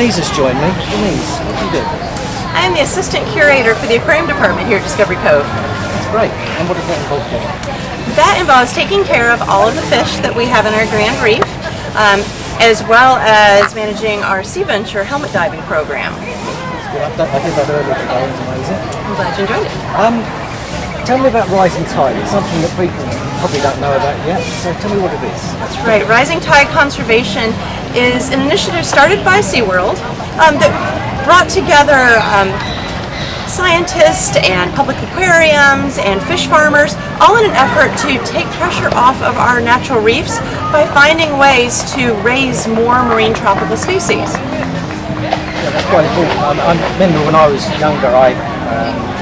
Denise has joined me. Denise, what do you do? I'm the assistant curator for the aquarium department here at Discovery Cove. That's great. And what does that involve then? That involves taking care of all of the fish that we have in our Grand Reef, as well as managing our Sea Venture helmet diving program. That's good. I did that earlier today. It was amazing. I'm glad you enjoyed it. Tell me about Rising Tide. It's something that people probably don't know about yet. So tell me what it is. That's right. Rising Tide Conservation is an initiative started by SeaWorld that brought together scientists and public aquariums and fish farmers, all in an effort to take pressure off of our natural reefs by finding ways to raise more marine tropical species. Yeah, that's quite important. I remember when I was younger, I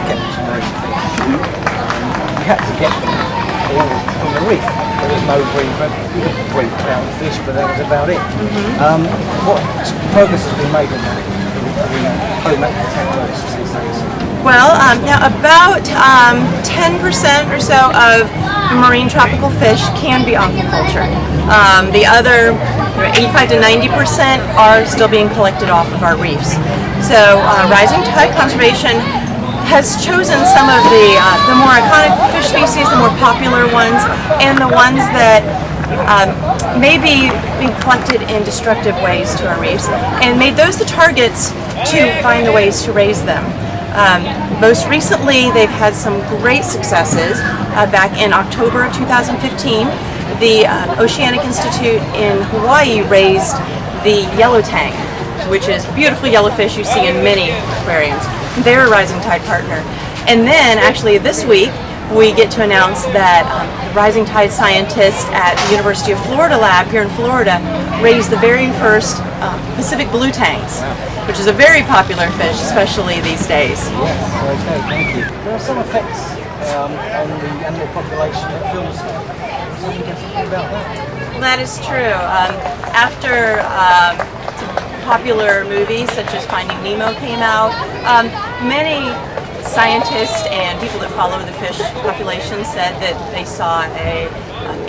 kept some marine fish. You had to get them all from the reef. There was no breed trout fish, but that was about it. What progress has been made on that? Well, now about 10% or so of marine tropical fish can be aquaculture. The other 85 to 90% are still being collected off of our reefs. So Rising Tide Conservation has chosen some of the more iconic fish species, the more popular ones, and the ones that may be being collected in destructive ways to our reefs, and made those the targets to find the ways to raise them. Most recently, they've had some great successes. Back in October of 2015, the Oceanic Institute in Hawaii raised the yellow tang, which is beautiful yellow fish you see in many aquariums. They're a Rising Tide partner. And then, actually, this week, we get to announce that Rising Tide scientists at the University of Florida lab here in Florida raised the very first Pacific blue tangs, which is a very popular fish, especially these days. Yes, okay, thank you. There are some effects on the animal population that films. So you can think about that. That is true. After popular movies such as Finding Nemo came out, many scientists and people that follow the fish population said that they saw an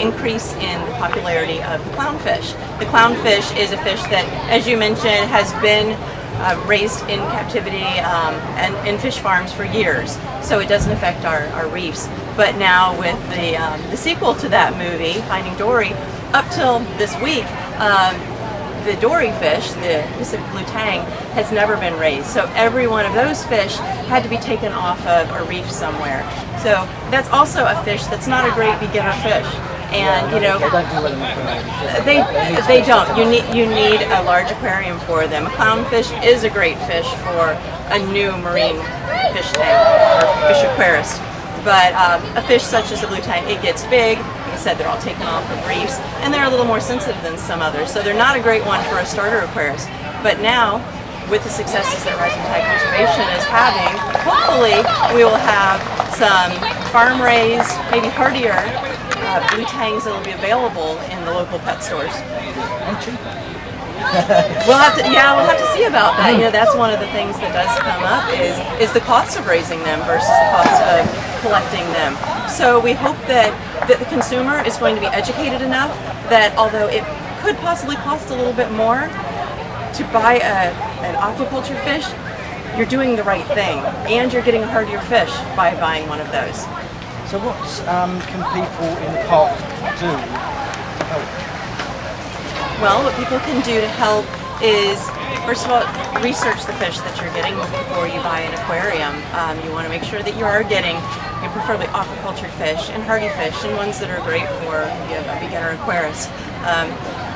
increase in the popularity of the clownfish. The clownfish is a fish that, as you mentioned, has been raised in captivity and in fish farms for years, so it doesn't affect our reefs. But now with the sequel to that movie, Finding Dory, up till this week, the dory fish, the Pacific blue tang, has never been raised. So every one of those fish had to be taken off of a reef somewhere. So that's also a fish that's not a great beginner fish. And you know, they don't. You need a large aquarium for them. A clownfish is a great fish for a new marine fish tank or fish aquarist. But a fish such as the blue tang, it gets big. Like I said, they're all taken off of reefs, and they're a little more sensitive than some others. So they're not a great one for a starter aquarist. But now, with the successes that Rising Tide Conservation is having, hopefully we will have some farm-raised, maybe hardier blue tangs that will be available in the local pet stores. And cheaper. We'll have to see about that. You know, that's one of the things that does come up is the cost of raising them versus the cost of collecting them. So we hope that the consumer is going to be educated enough that although it could possibly cost a little bit more to buy an aquaculture fish, you're doing the right thing, and you're getting a hardier fish by buying one of those. So what can people in the park do to help? Well, what people can do to help is, first of all, research the fish that you're getting before you buy an aquarium. You want to make sure that you are getting preferably aquaculture fish and hardy fish, and ones that are great for a beginner aquarist.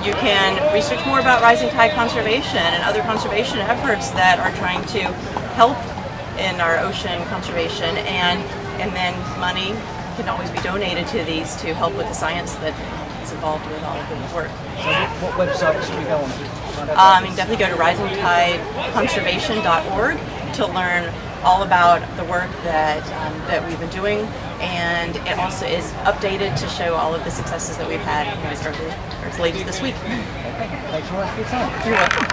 You can research more about Rising Tide Conservation and other conservation efforts that are trying to help in our ocean conservation, and then money can always be donated to these to help with the science that is involved with all of the work. So what website should we go on to? You can definitely go to risingtideconservation.org to learn all about the work that we've been doing, and it also is updated to show all of the successes that we've had as late as this week. Okay, thanks very much for your time. You're welcome.